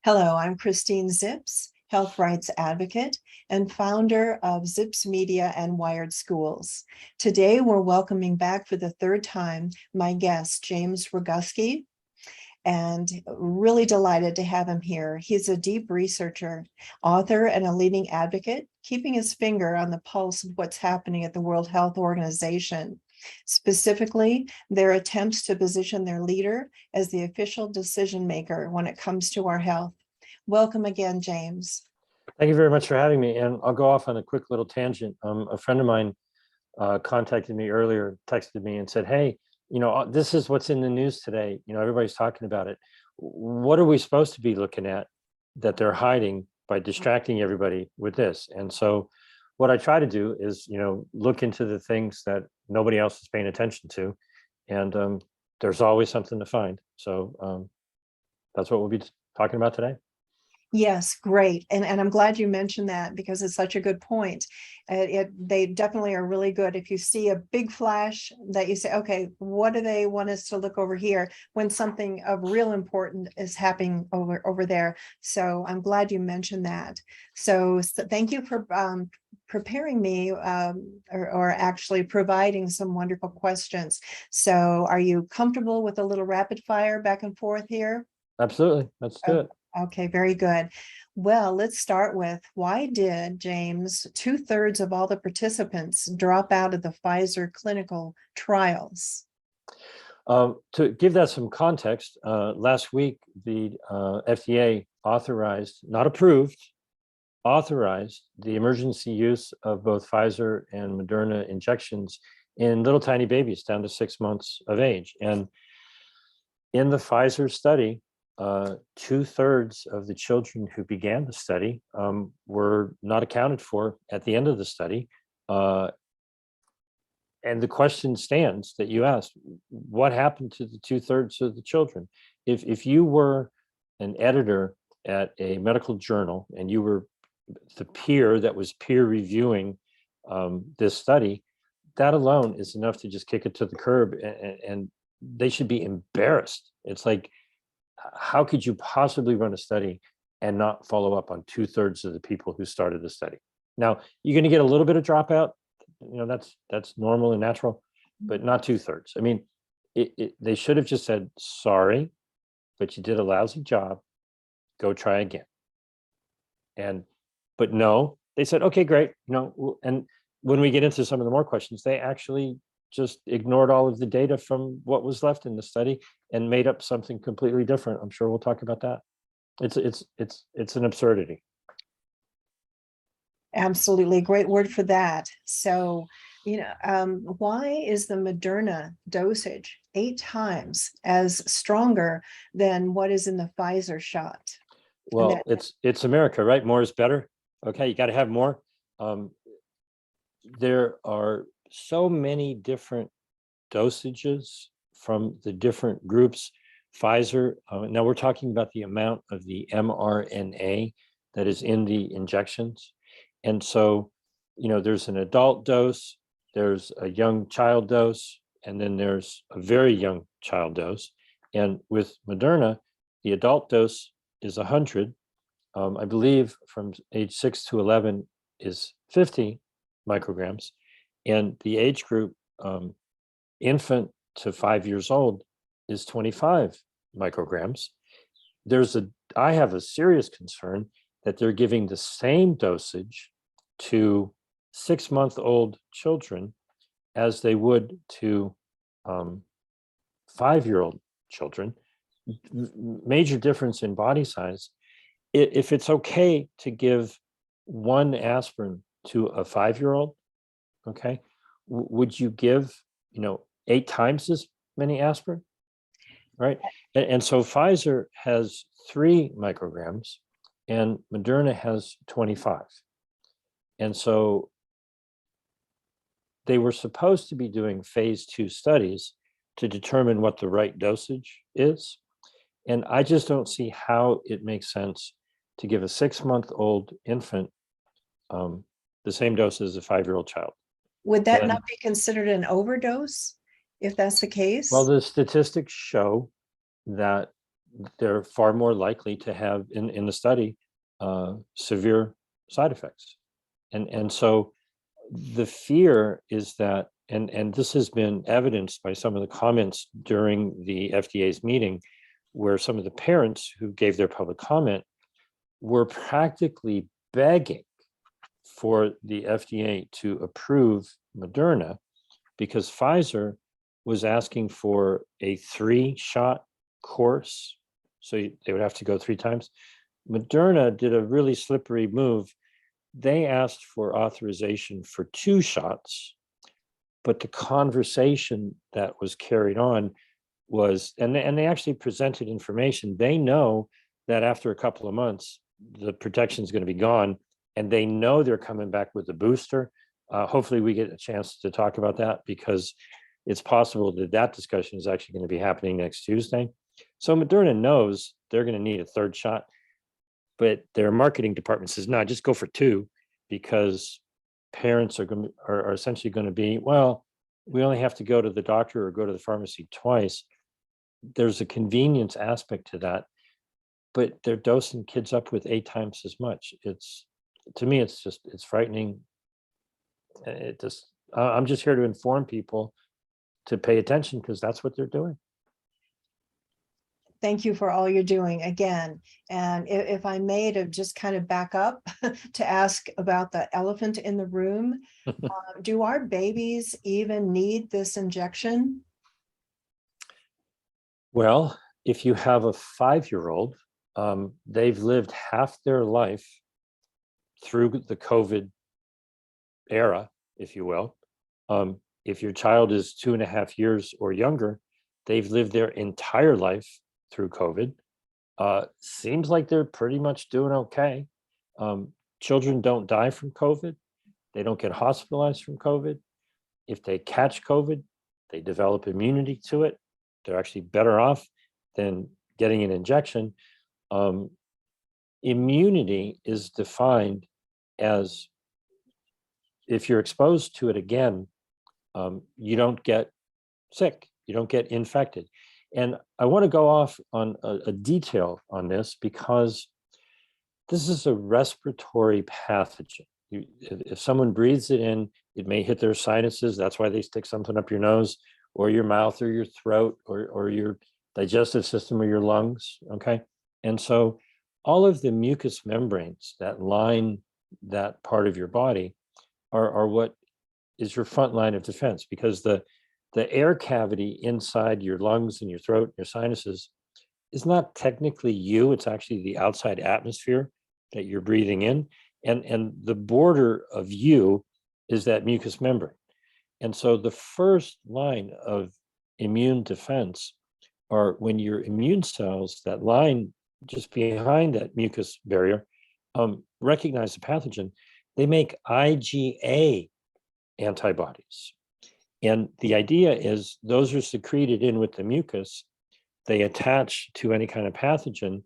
Hello, I'm Christine Zips, health rights advocate and founder of Zips Media and Wired Schools. Today, we're welcoming back for the third time my guest, James Roguski, and really delighted to have him here. He's a deep researcher, author, and a leading advocate, keeping his finger on the pulse of what's happening at the World Health Organization. Specifically, their attempts to position their leader as the official decision maker when it comes to our health. Welcome again, James. Thank you very much for having me. And I'll go off on a quick little tangent. A friend of mine contacted me earlier, texted me and said, hey, this is what's in the news today. Everybody's talking about it. What are we supposed to be looking at that they're hiding by distracting everybody with this? And so what I try to do is, look into the things that nobody else is paying attention to. And there's always something to find. So that's what we'll be talking about today. Yes, great. And I'm glad you mentioned that because it's such a good point. They definitely are really good. If you see a big flash that you say, okay, what do they want us to look over here when something of real importance is happening over there? So I'm glad you mentioned that. So thank you for preparing me or actually providing some wonderful questions. So are you comfortable with a little rapid fire back and forth here? Absolutely. Let's do it. Okay, very good. Well, let's start with why did, James, 2/3 of all the participants drop out of the Pfizer clinical trials? To give that some context, last week, the FDA authorized, not approved, authorized the emergency use of both Pfizer and Moderna injections in little tiny babies down to 6 months of age. And in the Pfizer study, 2/3 of the children who began the study were not accounted for at the end of the study. And the question stands that you asked, what happened to the 2/3 of the children? If you were an editor at a medical journal and you were the peer that was peer reviewing this study, that alone is enough to just kick it to the curb, and they should be embarrassed. It's like, how could you possibly run a study and not follow up on 2/3 of the people who started the study? Now, you're going to get a little bit of dropout. That's normal and natural, but not 2/3. I mean, they should have just said, sorry, but you did a lousy job. Go try again. But no, they said, okay, great. And when we get into some of the more questions, they actually just ignored all of the data from what was left in the study and made up something completely different. I'm sure we'll talk about that. It's an absurdity. Absolutely, great word for that. So, why is the Moderna dosage 8 times as stronger than what is in the Pfizer shot? Well, it's America, right? More is better. Okay, you got to have more. There are so many different dosages from the different groups. Pfizer, now we're talking about the amount of the mRNA that is in the injections. And so, there's an adult dose, there's a young child dose, and then there's a very young child dose. And with Moderna, the adult dose is 100. I believe from age 6 to 11 is 50 micrograms. And the age group, infant to 5 years old, is 25 micrograms. I have a serious concern that they're giving the same dosage to 6-month-old children as they would to 5-year-old children. Major difference in body size. If it's okay to give 1 aspirin to a 5-year-old, okay, would you give 8 times as many aspirin, right? And so Pfizer has 3 micrograms and Moderna has 25. And so they were supposed to be doing phase 2 studies to determine what the right dosage is. And I just don't see how it makes sense to give a 6-month-old infant the same dose as a 5-year-old child. Would that not be considered an overdose if that's the case? Well, the statistics show that they're far more likely to have in the study severe side effects. And so the fear is that, and this has been evidenced by some of the comments during the FDA's meeting, where some of the parents who gave their public comment were practically begging for the FDA to approve Moderna, because Pfizer was asking for a 3-shot course. So they would have to go 3 times. Moderna did a really slippery move. They asked for authorization for 2 shots, but the conversation that was carried on was, and they actually presented information. They know that after a couple of months, the protection is going to be gone, and they know they're coming back with a booster. Hopefully we get a chance to talk about that, because it's possible that that discussion is actually going to be happening next Tuesday. So Moderna knows they're going to need a 3rd shot, but their marketing department says, no, just go for 2, because parents are essentially going to be, well, we only have to go to the doctor or go to the pharmacy twice. There's a convenience aspect to that, but they're dosing kids up with 8 times as much. To me, it's frightening. I'm just here to inform people to pay attention, because that's what they're doing. Thank you for all you're doing again. And if I may, to just kind of back up to ask about the elephant in the room, do our babies even need this injection? Well, if you have a 5-year-old, they've lived half their life through the COVID era, if you will. If your child is 2.5 years or younger, they've lived their entire life through COVID. Seems like they're pretty much doing okay. Children don't die from COVID. They don't get hospitalized from COVID. If they catch COVID, they develop immunity to it. They're actually better off than getting an injection. Immunity is defined as, if you're exposed to it again, you don't get sick, you don't get infected. And I want to go off on a detail on this, because this is a respiratory pathogen. If someone breathes it in, it may hit their sinuses. That's why they stick something up your nose or your mouth or your throat or your digestive system or your lungs, okay? And so all of the mucous membranes that line that part of your body are what is your front line of defense, because the air cavity inside your lungs and your throat and your sinuses is not technically you. It's actually the outside atmosphere that you're breathing in. And the border of you is that mucous membrane. And so the first line of immune defense are when your immune cells that line just behind that mucus barrier recognize the pathogen, they make IgA antibodies. And the idea is those are secreted in with the mucus. They attach to any kind of pathogen.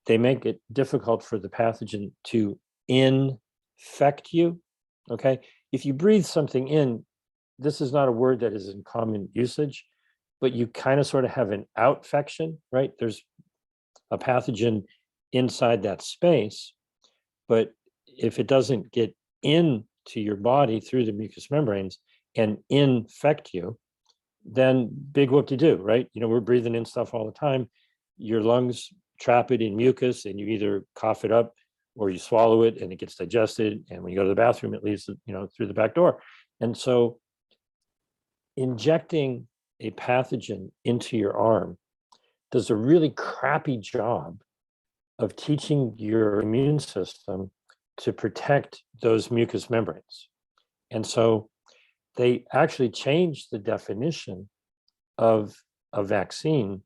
They make it difficult for the pathogen to infect you, okay? If you breathe something in, this is not a word that is in common usage, but you kind of sort of have an outfection, right? There's a pathogen inside that space, but if it doesn't get into your body through the mucous membranes and infect you, then big whoop-de-doo, right? You know, we're breathing in stuff all the time. Your lungs trap it in mucus, and you either cough it up or you swallow it and it gets digested. And when you go to the bathroom, it leaves, through the back door. And so injecting a pathogen into your arm does a really crappy job of teaching your immune system to protect those mucous membranes. And so they actually changed the definition of a vaccine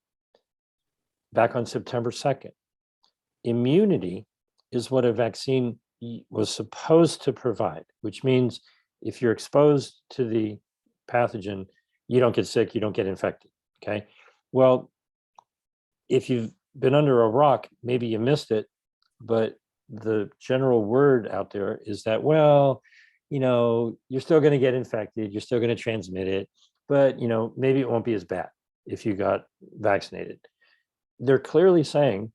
back on September 2nd. Immunity is what a vaccine was supposed to provide, which means if you're exposed to the pathogen, you don't get sick, you don't get infected, okay? Well, if you've been under a rock, maybe you missed it, but the general word out there is that, well, you're still going to get infected, you're still going to transmit it, but maybe it won't be as bad if you got vaccinated. they're clearly saying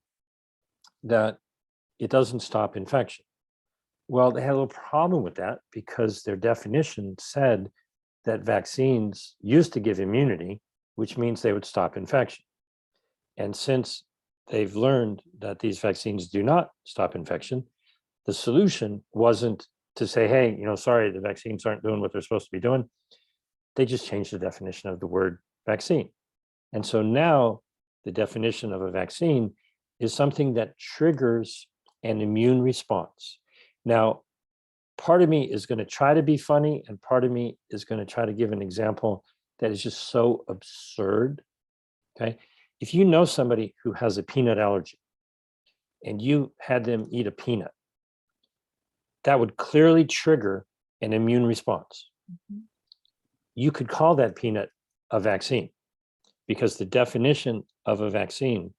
that it doesn't stop infection. Well, they had a little problem with that because their definition said that vaccines used to give immunity, which means they would stop infection. And since they've learned that these vaccines do not stop infection, the solution wasn't to say, hey, sorry, the vaccines aren't doing what they're supposed to be doing. They just changed the definition of the word vaccine. And so now the definition of a vaccine is something that triggers an immune response. Now, part of me is going to try to be funny, and part of me is going to try to give an example that is just so absurd. Okay. If you know somebody who has a peanut allergy and you had them eat a peanut, that would clearly trigger an immune response. Mhm. You could call that peanut a vaccine because the definition of a vaccine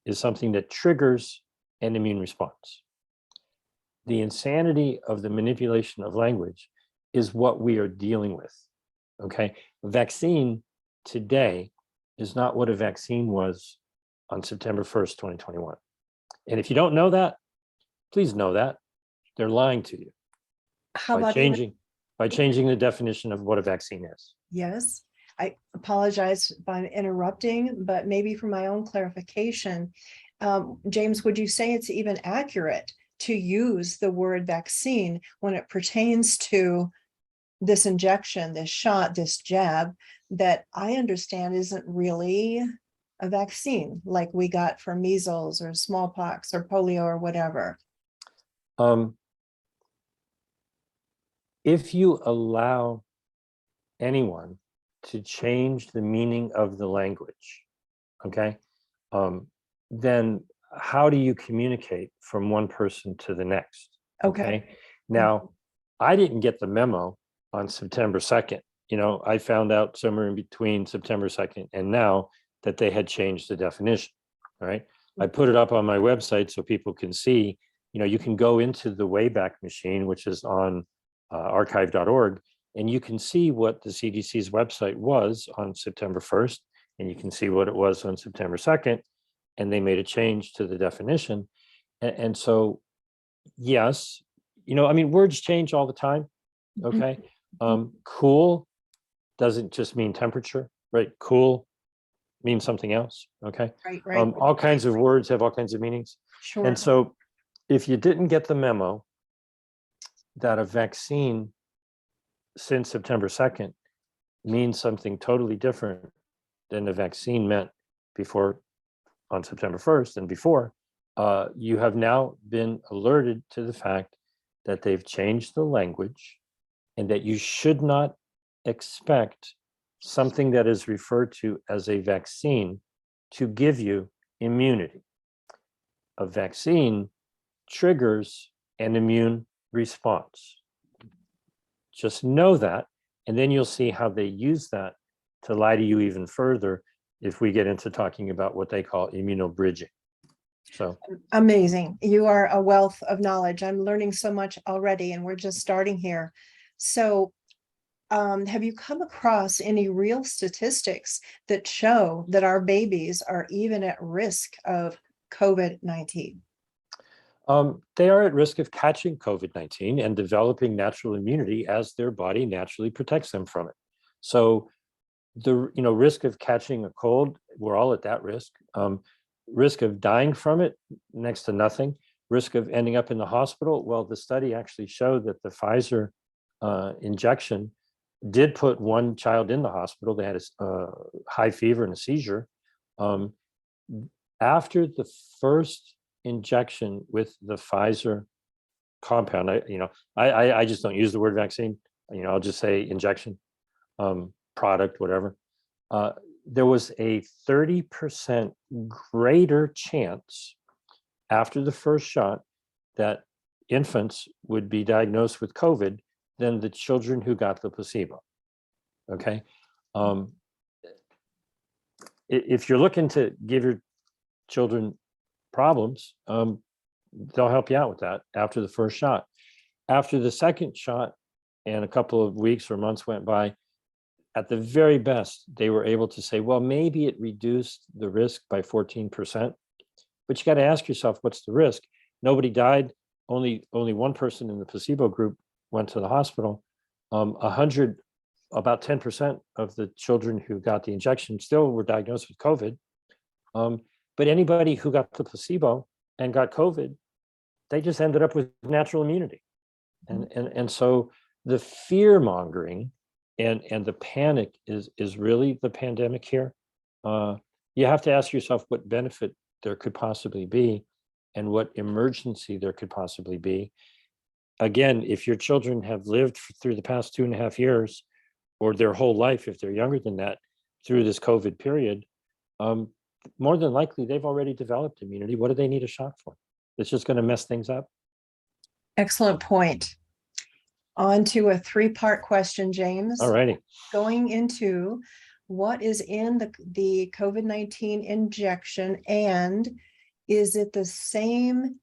is something that triggers an immune response. The insanity of the manipulation of language is what we are dealing with. Okay. A vaccine today is not what a vaccine was on September 1st, 2021. And if you don't know that, please know that they're lying to you How by about changing the definition of what a vaccine is. Yes, I apologize by interrupting, but maybe for my own clarification, James, would you say it's even accurate to use the word vaccine when it pertains to this injection, this shot, this jab that I understand isn't really a vaccine like we got for measles or smallpox or polio or whatever? If you allow anyone to change the meaning of the language, okay, then how do you communicate from one person to the next? Okay. Now, I didn't get the memo on September 2nd. I found out somewhere in between September 2nd and now that they had changed the definition. All right. I put it up on my website so people can see, you can go into the Wayback Machine, which is on archive.org, and you can see what the CDC's website was on September 1st, and you can see what it was on September 2nd, and they made a change to the definition. And so, yes, words change all the time. Okay. Cool doesn't just mean temperature, right? Cool means something else. Okay. Right. All kinds of words have all kinds of meanings. Sure. And so if you didn't get the memo that a vaccine since September 2nd means something totally different than the vaccine meant before on September 1st and before, you have now been alerted to the fact that they've changed the language and that you should not expect something that is referred to as a vaccine to give you immunity. A vaccine triggers an immune response. Just know that, and then you'll see how they use that to lie to you even further if we get into talking about what they call immunobridging. So amazing. You are a wealth of knowledge. I'm learning so much already, and we're just starting here. So have you come across any real statistics that show that our babies are even at risk of COVID-19? They are at risk of catching COVID-19 and developing natural immunity as their body naturally protects them from it. So the risk of catching a cold, we're all at that risk. Risk of dying from it, next to nothing. Risk of ending up in the hospital, well, the study actually showed that the Pfizer injection did put one child in the hospital. They had a high fever and a seizure. After the first injection with the Pfizer compound, I just don't use the word vaccine. I'll just say injection, product, whatever. There was a 30% greater chance after the first shot that infants would be diagnosed with COVID than the children who got the placebo. Okay. If you're looking to give your children problems, they'll help you out with that after the first shot. After the second shot and a couple of weeks or months went by, at the very best, they were able to say, well, maybe it reduced the risk by 14%. But you got to ask yourself, what's the risk? Nobody died. Only one person in the placebo group went to the hospital. About 10% of the children who got the injection still were diagnosed with COVID. But anybody who got the placebo and got COVID, they just ended up with natural immunity. And so the fear mongering and the panic is really the pandemic here. You have to ask yourself what benefit there could possibly be and what emergency there could possibly be. Again, if your children have lived through the past 2.5 years or their whole life, if they're younger than that, through this COVID period, more than likely they've already developed immunity. What do they need a shot for? It's just going to mess things up. Excellent point. On to a 3-part question, James. All righty. Going into what is in the COVID-19 injection, and is it the same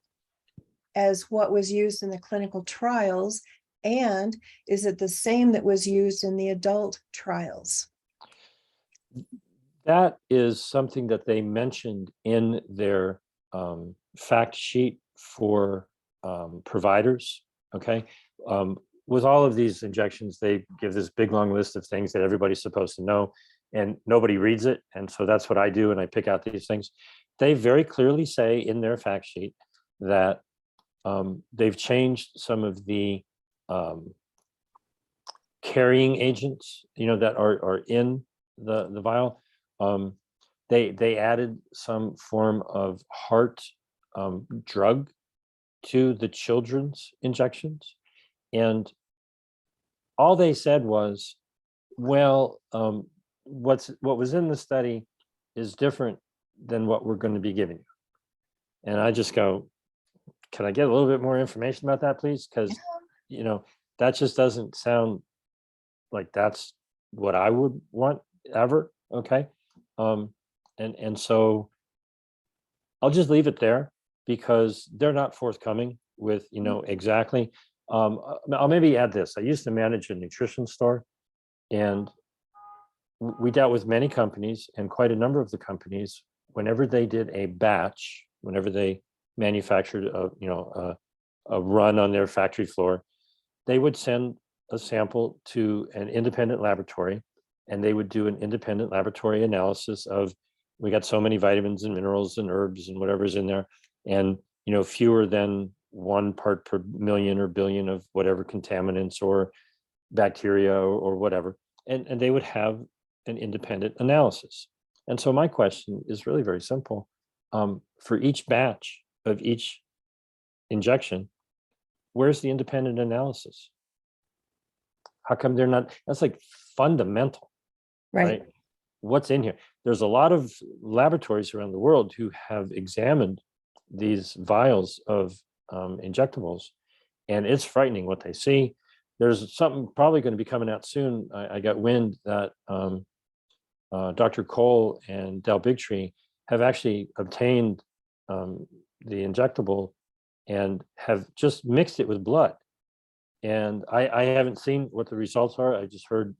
as what was used in the clinical trials? And is it the same that was used in the adult trials? That is something that they mentioned in their fact sheet for providers, okay? With all of these injections, they give this big long list of things that everybody's supposed to know, and nobody reads it. And so that's what I do, and I pick out these things. They very clearly say in their fact sheet that they've changed some of the carrying agents, that are in the vial. They added some form of heart drug to the children's injections. And all they said was, well, what was in the study is different than what we're going to be giving you. And I just go, can I get a little bit more information about that, please? Because, that just doesn't sound like that's what I would want ever. Okay. And so I'll just leave it there because they're not forthcoming with, exactly. I'll maybe add this. I used to manage a nutrition store, and we dealt with many companies, and quite a number of the companies, whenever they did a batch, whenever they manufactured a run on their factory floor, they would send a sample to an independent laboratory, and they would do an independent laboratory analysis of, we got so many vitamins and minerals and herbs and whatever's in there, and fewer than 1 part per million or billion of whatever contaminants or bacteria or whatever, and they would have an independent analysis. And so my question is really very simple. For each batch of each injection, where's the independent analysis? How come they're not? That's like fundamental, right? What's in here? There's a lot of laboratories around the world who have examined these vials of injectables, and it's frightening what they see. There's something probably going to be coming out soon. I got wind that Dr. Cole and Del Bigtree have actually obtained the injectable and have just mixed it with blood. And I haven't seen what the results are. I just heard,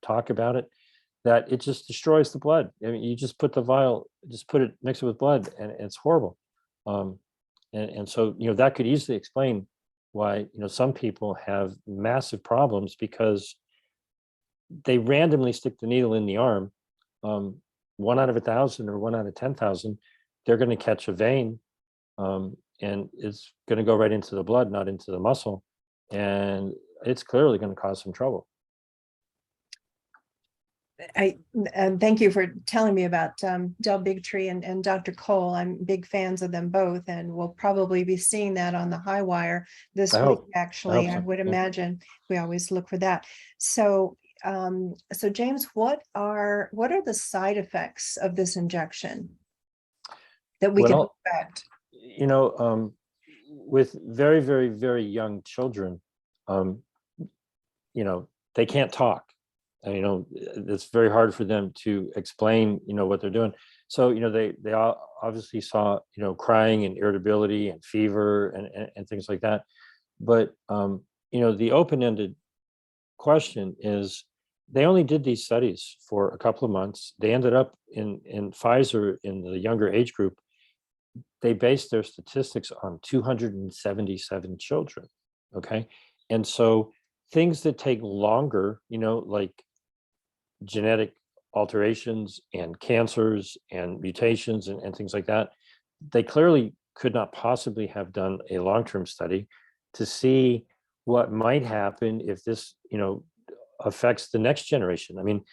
talk about it, that it just destroys the blood. I mean, you just put the vial, mix it with blood, and it's horrible. And so, that could easily explain why, some people have massive problems because they randomly stick the needle in the arm. 1 out of 1,000 or 1 out of 10,000, they're going to catch a vein, and it's going to go right into the blood, not into the muscle. And it's clearly going to cause some trouble. Thank you for telling me about Del Bigtree and Dr. Cole. I'm big fans of them both, and we'll probably be seeing that on the high wire this week. Actually, I would imagine. We always look for that. So, so James, what are the side effects of this injection that we can expect? With very, very, very young children, they can't talk. It's very hard for them to explain, what they're doing. So, they obviously saw, crying and irritability and fever and things like that. But, the open-ended question is, they only did these studies for a couple of months. They ended up in Pfizer in the younger age group. They based their statistics on 277 children. Okay. And so things that take longer, like genetic alterations and cancers and mutations and things like that, they clearly could not possibly have done a long-term study to see what might happen if this, affects the next generation. I mean,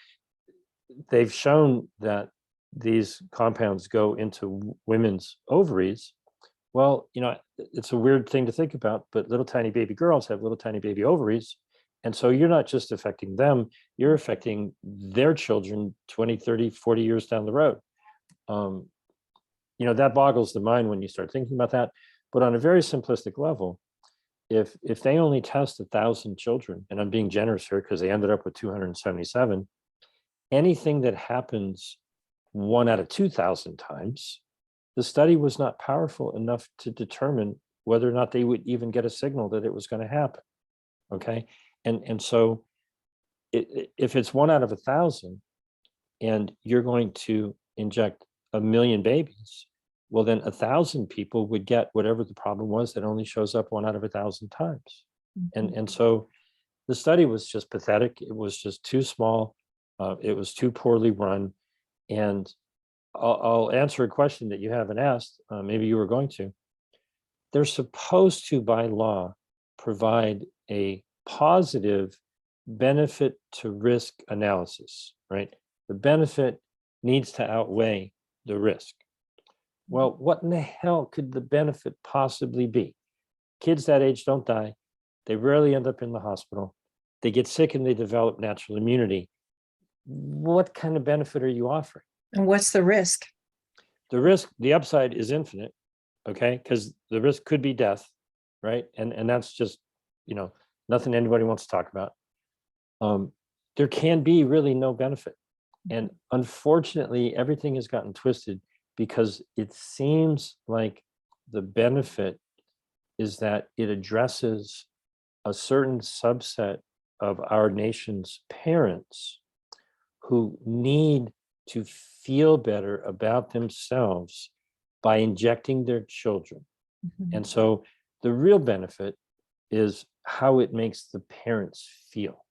they've shown that these compounds go into women's ovaries. Well, it's a weird thing to think about, but little tiny baby girls have little tiny baby ovaries. And so you're not just affecting them, you're affecting their children 20, 30, 40 years down the road. That boggles the mind when you start thinking about that. But on a very simplistic level, if they only test 1,000 children, and I'm being generous here because they ended up with 277, anything that happens 1 out of 2,000 times, the study was not powerful enough to determine whether or not they would even get a signal that it was going to happen. Okay. And so if it's 1 out of 1,000 and you're going to inject 1 million babies, well, then 1,000 people would get whatever the problem was that only shows up 1 out of 1,000 times. And so the study was just pathetic. It was just too small. It was too poorly run. And I'll answer a question that you haven't asked. Maybe you were going to. They're supposed to, by law, provide a positive benefit to risk analysis, right? The benefit needs to outweigh the risk. Well, what in the hell could the benefit possibly be? Kids that age don't die. They rarely end up in the hospital. They get sick and they develop natural immunity. What kind of benefit are you offering? And what's the risk? The upside is infinite, okay? Because the risk could be death, right? And that's just, nothing anybody wants to talk about. There can be really no benefit. And unfortunately, everything has gotten twisted because it seems like the benefit is that it addresses a certain subset of our nation's parents who need to feel better about themselves by injecting their children. And so the real benefit is how it makes the parents feel.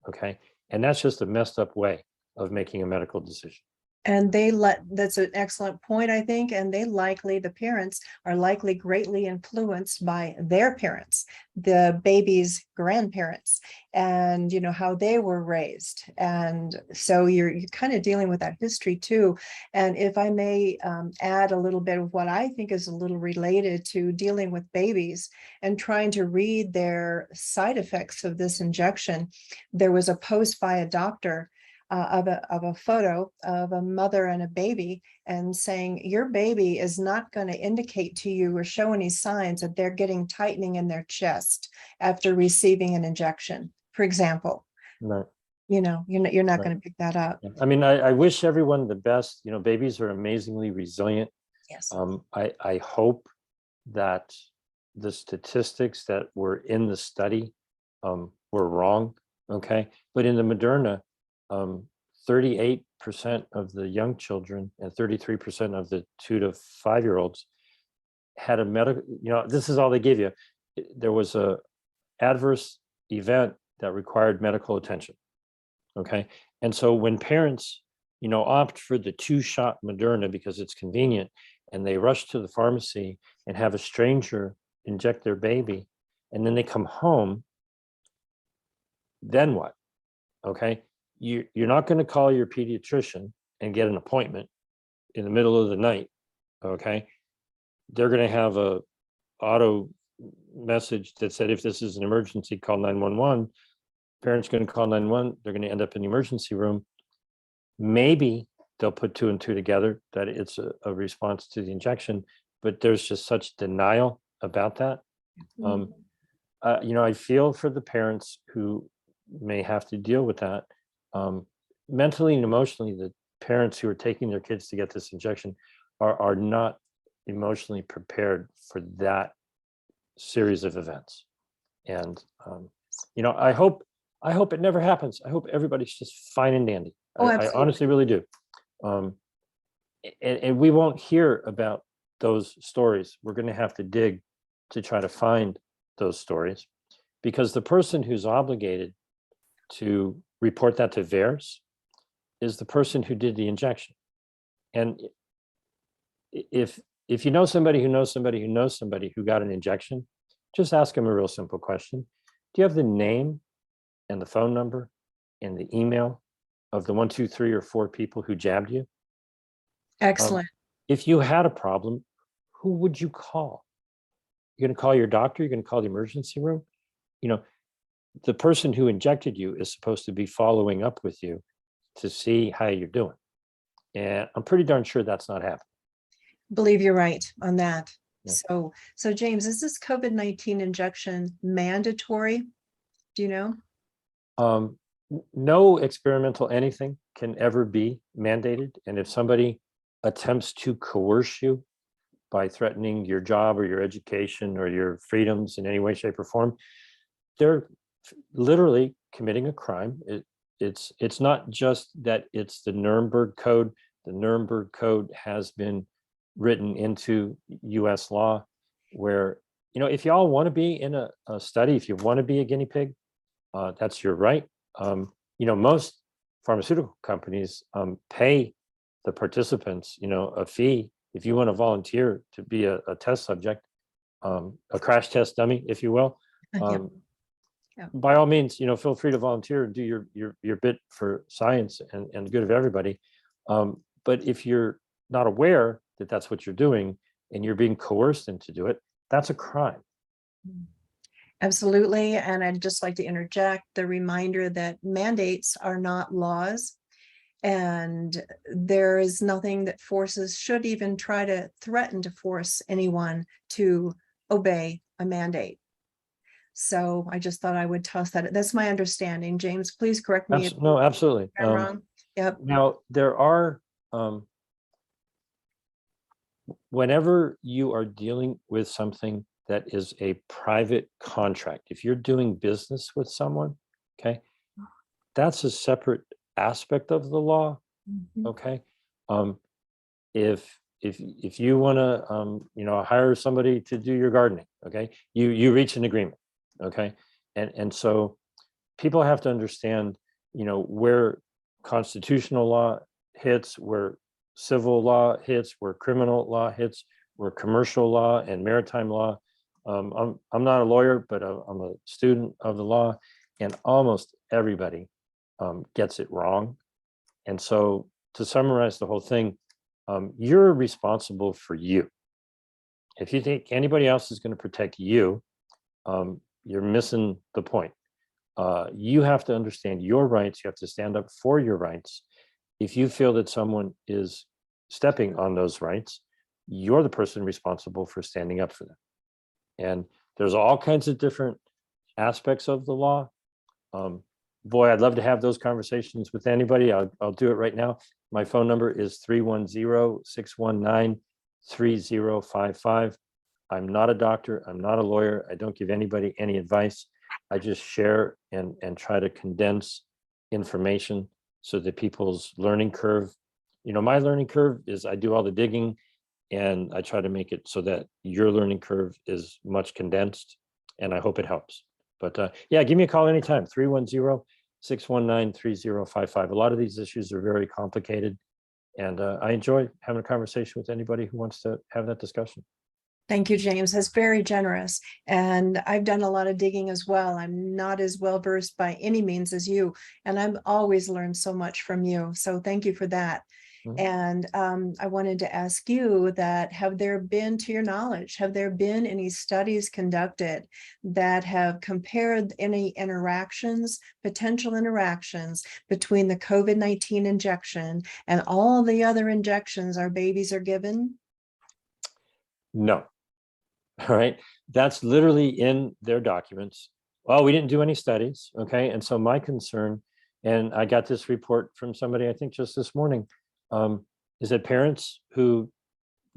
Okay. And that's just a messed up way of making a medical decision. And that's an excellent point, I think. And the parents are likely greatly influenced by their parents, the baby's grandparents, and how they were raised. And so you're kind of dealing with that history too. And if I may add a little bit of what I think is a little related to dealing with babies and trying to read their side effects of this injection, there was a post by a doctor of a photo of a mother and a baby, and saying your baby is not going to indicate to you or show any signs that they're getting tightening in their chest after receiving an injection, for example. Right. You're not Right. going to pick that up. I mean, I wish everyone the best. Babies are amazingly resilient. Yes. I hope that the statistics that were in the study were wrong. Okay. But in the Moderna, 38% of the young children and 33% of the 2 to 5 year olds had a medical, this is all they give you. There was a adverse event that required medical attention. Okay. And so when parents, opt for the 2-shot Moderna because it's convenient, and they rush to the pharmacy and have a stranger inject their baby, and then they come home, then what? Okay. You're not going to call your pediatrician and get an appointment in the middle of the night. Okay. They're going to have a auto message that said, if this is an emergency, call 911. Parents going to call 911. They're going to end up in the emergency room. Maybe they'll put 2 and 2 together that it's a response to the injection, but there's just such denial about that. I feel for the parents who may have to deal with that. Mentally and emotionally, the parents who are taking their kids to get this injection are not emotionally prepared for that series of events. And I hope I hope it never happens. I hope everybody's just fine and dandy. Oh, I absolutely. honestly really do. And we won't hear about those stories. We're going to have to dig to try to find those stories, because the person who's obligated to report that to VAERS is the person who did the injection. And if you know somebody who knows somebody who knows somebody who got an injection, just ask them a real simple question. Do you have the name and the phone number and the email of the 1, 2, 3, or 4 people who jabbed you? Excellent. If you had a problem, who would you call? You're going to call your doctor? You're going to call the emergency room? You know, the person who injected you is supposed to be following up with you to see how you're doing. And I'm pretty darn sure that's not happening. Believe you're right on that. Yeah. So James, is this COVID-19 injection mandatory? Do you know? No experimental anything can ever be mandated. And if somebody attempts to coerce you by threatening your job or your education or your freedoms in any way, shape, or form, they're literally committing a crime. It's not just that it's the Nuremberg Code. The Nuremberg Code has been written into US law, where, you know, if y'all want to be in a study, if you want to be a guinea pig, that's your right. You know, most pharmaceutical companies pay the participants, you know, a fee if you want to volunteer to be a test subject, a crash test dummy, if you will. Yeah. By all means, you know, feel free to volunteer and do your bit for science and the good of everybody. But if you're not aware that that's what you're doing and you're being coerced into do it, that's a crime. Absolutely. And I'd just like to interject the reminder that mandates are not laws. And there is nothing that should even try to threaten to force anyone to obey a mandate. So I just thought I would toss that. That's my understanding. James, please correct me if No, absolutely. I'm wrong. Yep. Now, there are, whenever you are dealing with something that is a private contract, if you're doing business with someone, okay, that's a separate aspect of the law. Okay. If you want to you know, hire somebody to do your gardening, okay, you reach an agreement, okay, and so people have to understand, you know, where constitutional law hits, where civil law hits, where criminal law hits, where commercial law and maritime law. I'm not a lawyer, but I'm a student of the law, and almost everybody gets it wrong. And so, to summarize the whole thing, you're responsible for you. If you think anybody else is going to protect you, you're missing the point. You have to understand your rights. You have to stand up for your rights. If you feel that someone is stepping on those rights, you're the person responsible for standing up for them. And there's all kinds of different aspects of the law. Boy, I'd love to have those conversations with anybody. I'll do it right now. My phone number is 310-619-3055. I'm not a doctor. I'm not a lawyer. I don't give anybody any advice. I just share and try to condense information so that people's learning curve, you know, my learning curve is I do all the digging, and I try to make it so that your learning curve is much condensed, and I hope it helps. But yeah, give me a call anytime, 310-619-3055. A lot of these issues are very complicated, and I enjoy having a conversation with anybody who wants to have that discussion. Thank you, James. That's very generous. And I've done a lot of digging as well. I'm not as well versed by any means as you, and I've always learned so much from you. So thank you for that. And I wanted to ask you that, have there been, to your knowledge, have there been any studies conducted that have compared any interactions, potential interactions between the COVID-19 injection and all the other injections our babies are given? No. All right. That's literally in their documents. Well, we didn't do any studies. Okay. And so my concern, and I got this report from somebody, I think just this morning, is that parents who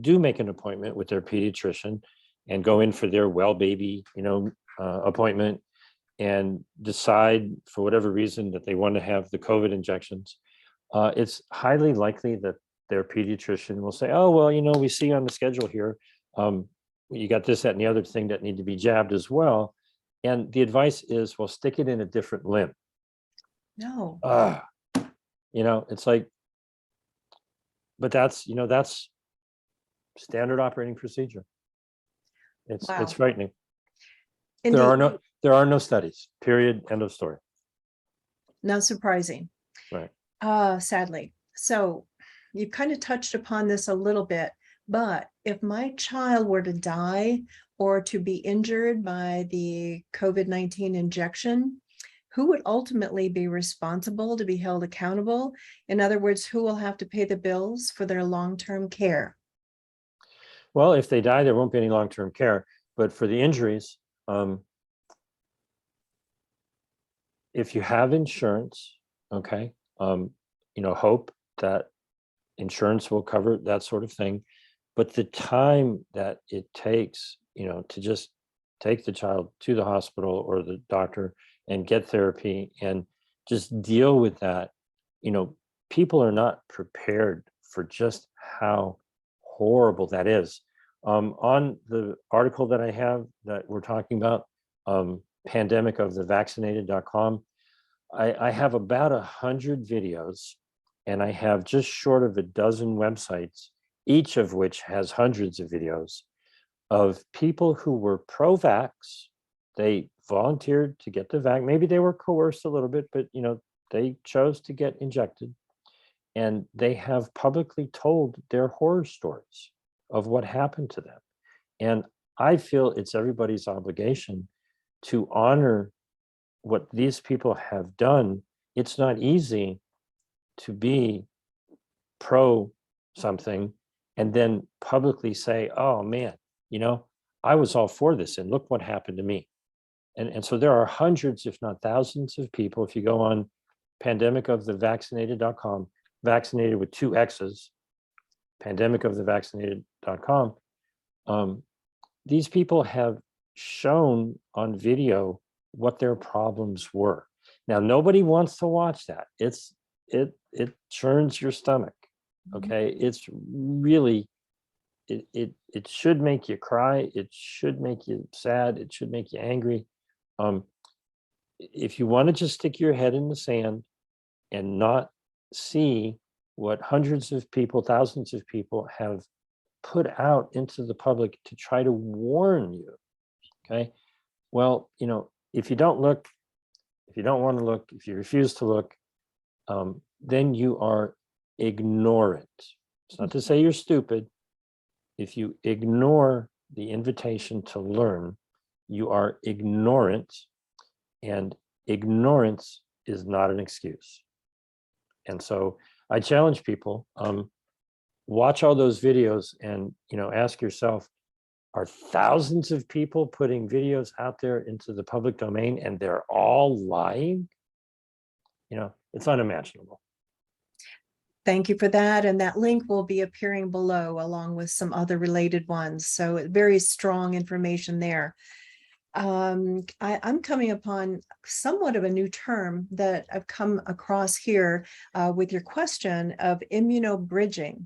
do make an appointment with their pediatrician and go in for their well baby, you know, appointment, and decide for whatever reason that they want to have the COVID injections, it's highly likely that their pediatrician will say, oh, well, we see on the schedule here, you got this, that, and the other thing that need to be jabbed as well. And the advice is, well, stick it in a different limb. No. It's like, but that's standard operating procedure. It's Wow. frightening. Indeed. There are no studies, period, end of story. Not surprising. Right. Sadly. So you kind of touched upon this a little bit, but if my child were to die or to be injured by the COVID-19 injection, who would ultimately be responsible to be held accountable? In other words, who will have to pay the bills for their long-term care? Well, if they die, there won't be any long-term care. But for the injuries, if you have insurance, okay, hope that insurance will cover that sort of thing. But the time that it takes, to just take the child to the hospital or the doctor and get therapy and just deal with that, people are not prepared for just how horrible that is. On the article that I have that we're talking about, pandemic of the vaccinated.com, I have about 100 videos, and I have just short of a dozen websites, each of which has hundreds of videos of people who were pro-vax. They volunteered to get the vac. Maybe they were coerced a little bit, but they chose to get injected, and they have publicly told their horror stories of what happened to them. And I feel it's everybody's obligation to honor what these people have done. It's not easy to be pro something and then publicly say, oh man, I was all for this and look what happened to me. And so there are hundreds, if not thousands of people, if you go on pandemicofthevaccinated.com, vaccinated with 2 X's, pandemicofthevaccinated.com, these people have shown on video what their problems were. Now, nobody wants to watch that. It churns your stomach. Okay. It's really, it should make you cry. It should make you sad. It should make you angry. If you want to just stick your head in the sand and not see what hundreds of people, thousands of people have put out into the public to try to warn you, okay? Well, if you don't look, if you don't want to look, if you refuse to look, then you are ignorant. It's not to say you're stupid. If you ignore the invitation to learn, you are ignorant, and ignorance is not an excuse. And so I challenge people, watch all those videos and, ask yourself, are thousands of people putting videos out there into the public domain and they're all lying? It's unimaginable. Thank you for that. And that link will be appearing below along with some other related ones. So very strong information there. I'm coming upon somewhat of a new term that I've come across here with your question of immunobridging.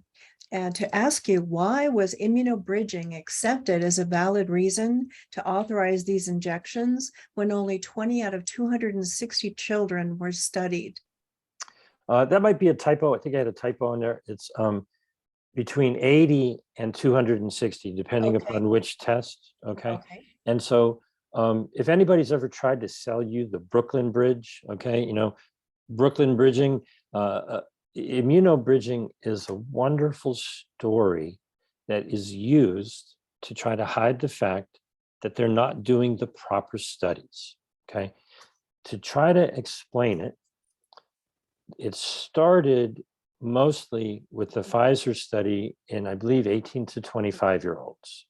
And to ask you, why was immunobridging accepted as a valid reason to authorize these injections when only 20 out of 260 children were studied? That might be a typo. I think I had a typo in there. It's between 80 and 260, depending upon which test. Okay. And so if anybody's ever tried to sell you the Brooklyn Bridge, okay, Brooklyn bridging, immunobridging is a wonderful story that is used to try to hide the fact that they're not doing the proper studies. Okay. To try to explain it, it started mostly with the Pfizer study in, I believe, 18 to 25-year-olds.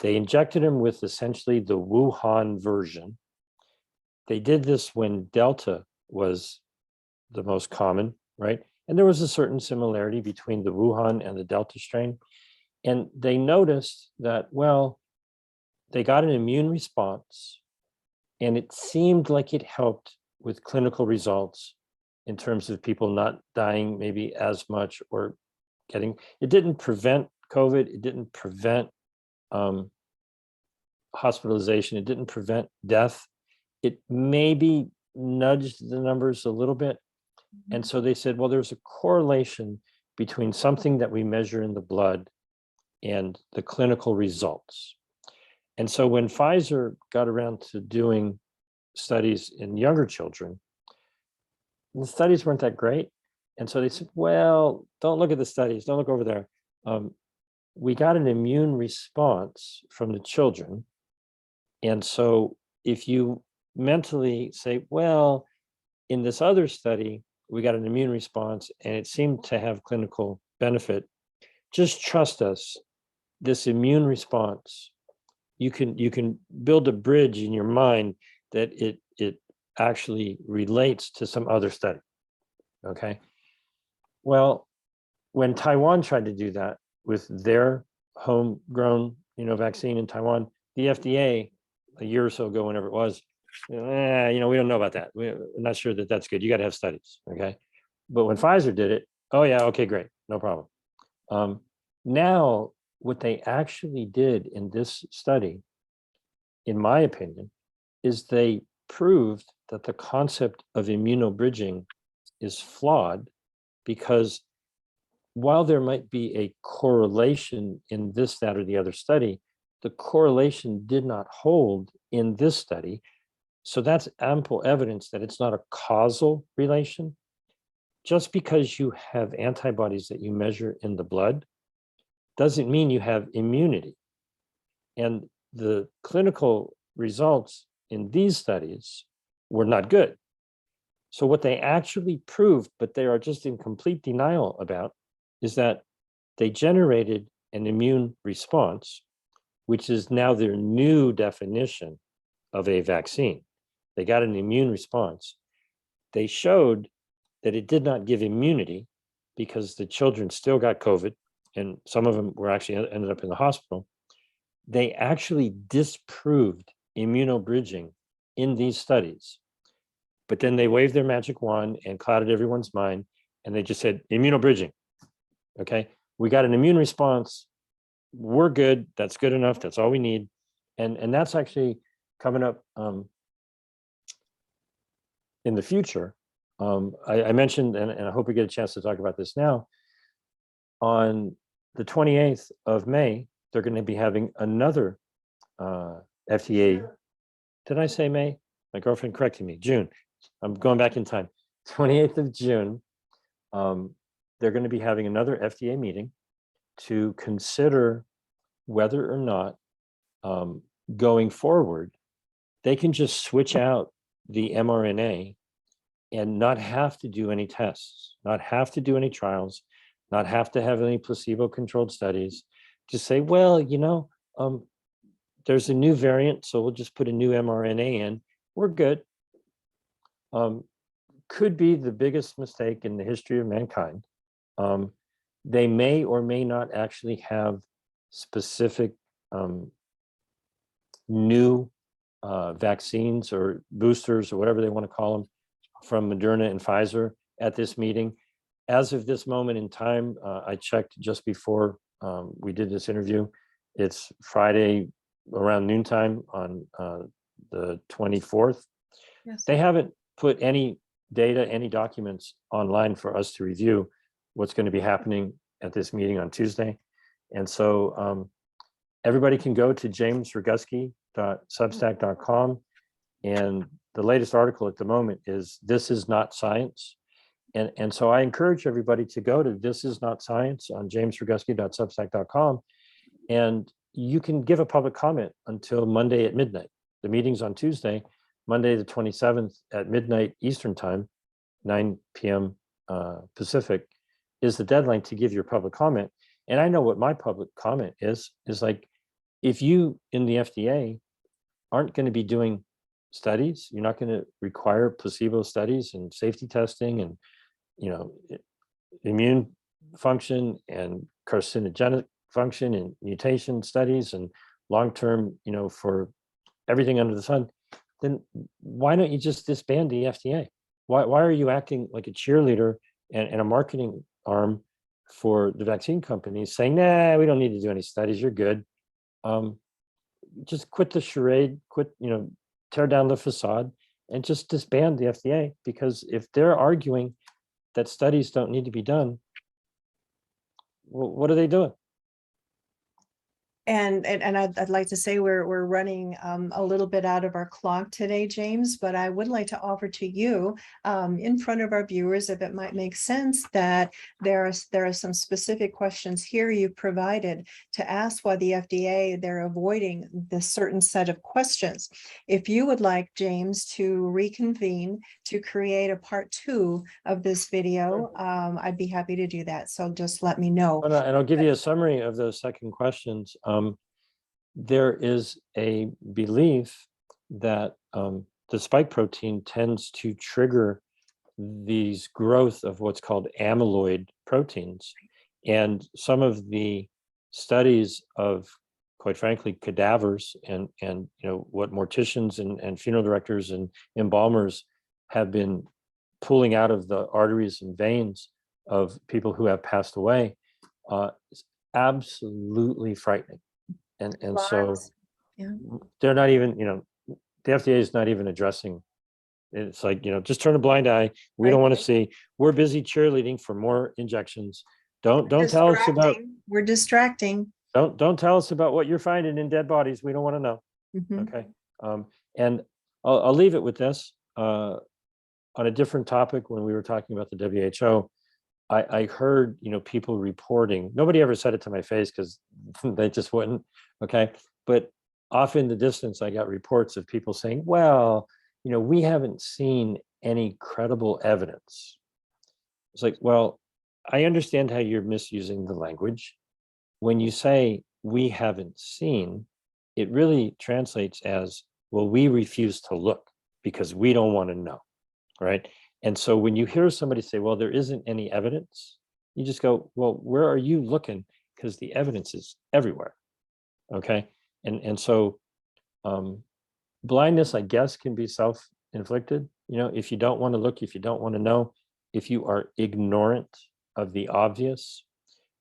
They injected them with essentially the Wuhan version. They did this when Delta was the most common, right? And there was a certain similarity between the Wuhan and the Delta strain. And they noticed that, well, they got an immune response And it seemed like it helped with clinical results in terms of people not dying maybe as much or getting, it didn't prevent COVID, it didn't prevent hospitalization, it didn't prevent death. It maybe nudged the numbers a little bit. And so they said, well, there's a correlation between something that we measure in the blood and the clinical results. And so when Pfizer got around to doing studies in younger children, the studies weren't that great. And so they said, well, don't look at the studies, don't look over there. We got an immune response from the children. And so if you mentally say, well, in this other study, we got an immune response and it seemed to have clinical benefit, just trust us, this immune response, you can build a bridge in your mind that it actually relates to some other study. Okay. Well, when Taiwan tried to do that with their homegrown, vaccine in Taiwan, the FDA a year or so ago, whenever it was, we don't know about that. We're not sure that that's good. You got to have studies. Okay. But when Pfizer did it, oh yeah, okay, great, no problem. Now, what they actually did in this study, in my opinion, is they proved that the concept of immunobridging is flawed, because while there might be a correlation in this, that, or the other study, the correlation did not hold in this study. So that's ample evidence that it's not a causal relation. Just because you have antibodies that you measure in the blood doesn't mean you have immunity. And the clinical results in these studies were not good. So what they actually proved, but they are just in complete denial about, is that they generated an immune response, which is now their new definition of a vaccine. They got an immune response. They showed that it did not give immunity because the children still got COVID, and some of them were actually ended up in the hospital. They actually disproved immunobridging in these studies. But then they waved their magic wand and clouded everyone's mind, and they just said immunobridging. Okay, we got an immune response. We're good. That's good enough. That's all we need. And that's actually coming up in the future. I mentioned, and I hope we get a chance to talk about this now, on the 28th of May, they're going to be having another FDA. Did I say May? My girlfriend corrected me. June. I'm going back in time. 28th of June, they're going to be having another FDA meeting to consider whether or not going forward, they can just switch out the mRNA and not have to do any tests, not have to do any trials, not have to have any placebo-controlled studies. Just say, well, there's a new variant, so we'll just put a new mRNA in. We're good. Could be the biggest mistake in the history of mankind. They may or may not actually have specific new vaccines or boosters or whatever they want to call them from Moderna and Pfizer at this meeting. As of this moment in time, I checked just before we did this interview. It's Friday around noontime on the 24th. Yes. They haven't put any data, any documents online for us to review what's going to be happening at this meeting on Tuesday. And so everybody can go to jamesroguski.substack.com. And the latest article at the moment is This Is Not Science. And so I encourage everybody to go to This Is Not Science on jamesroguski.substack.com. And you can give a public comment until Monday at midnight. The meeting's on Tuesday, Monday the 27th at midnight Eastern time, 9 p.m. Pacific, is the deadline to give your public comment. And I know what my public comment is like, if you in the FDA aren't going to be doing studies, you're not going to require placebo studies and safety testing and, immune function and carcinogenic function and mutation studies and long-term, for everything under the sun, then why don't you just disband the FDA? Why are you acting like a cheerleader and a marketing arm for the vaccine companies saying, nah, we don't need to do any studies, you're good. Just quit the charade, tear down the facade and just disband the FDA, because if they're arguing that studies don't need to be done, well, what are they doing? And I'd like to say we're running a little bit out of our clock today, James, but I would like to offer to you in front of our viewers, if it might make sense, that there are some specific questions here you provided to ask why the FDA, they're avoiding this certain set of questions. If you would like, James, to reconvene to create a part 2 of this video, I'd be happy to do that. So just let me know. And I'll give you a summary of those second questions. There is a belief that the spike protein tends to trigger these growth of what's called amyloid proteins. And some of the studies of, quite frankly, cadavers and what morticians and funeral directors and embalmers have been pulling out of the arteries and veins of people who have passed away, is absolutely frightening. And so they're not even, the FDA is not even addressing. It's like, just turn a blind eye. We don't want to see. We're busy cheerleading for more injections. Don't tell us about. We're distracting. Don't tell us about what you're finding in dead bodies. We don't want to know. Okay. And I'll leave it with this. On a different topic, when we were talking about the WHO, I heard, people reporting. Nobody ever said it to my face because they just wouldn't. Okay. But off in the distance, I got reports of people saying, well, we haven't seen any credible evidence. It's like, well, I understand how you're misusing the language. When you say we haven't seen, it really translates as, well, we refuse to look because we don't want to know. Right. And so when you hear somebody say, well, there isn't any evidence, you just go, well, where are you looking? Because the evidence is everywhere. Okay. And so blindness, I guess, can be self-inflicted. If you don't want to look, if you don't want to know, if you are ignorant of the obvious,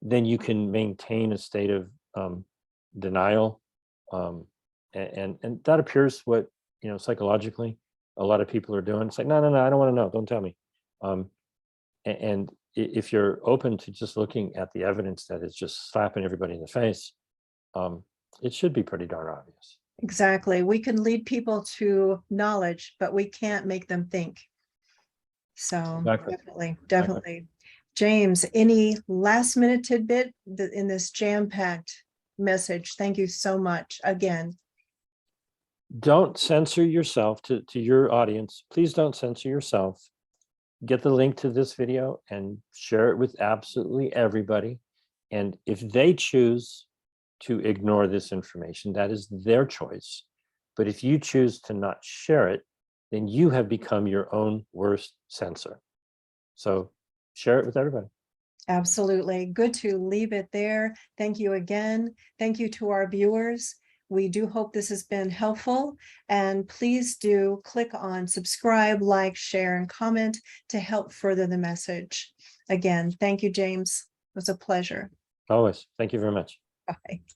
then you can maintain a state of denial. And that appears what, psychologically, a lot of people are doing. It's like, no, I don't want to know. Don't tell me. And if you're open to just looking at the evidence that is just slapping everybody in the face, it should be pretty darn obvious. Exactly. We can lead people to knowledge, but we can't make them think. So definitely. Exactly. James, any last minute tidbit in this jam-packed message? Thank you so much again. Don't censor yourself. To your audience, please don't censor yourself. Get the link to this video and share it with absolutely everybody. And if they choose to ignore this information, that is their choice. But if you choose to not share it, then you have become your own worst censor. So share it with everybody. Absolutely. Good to leave it there. Thank you again. Thank you to our viewers. We do hope this has been helpful, and please do click on subscribe, like, share, and comment to help further the message. Again, thank you, James. It was a pleasure. Always. Thank you very much. Bye.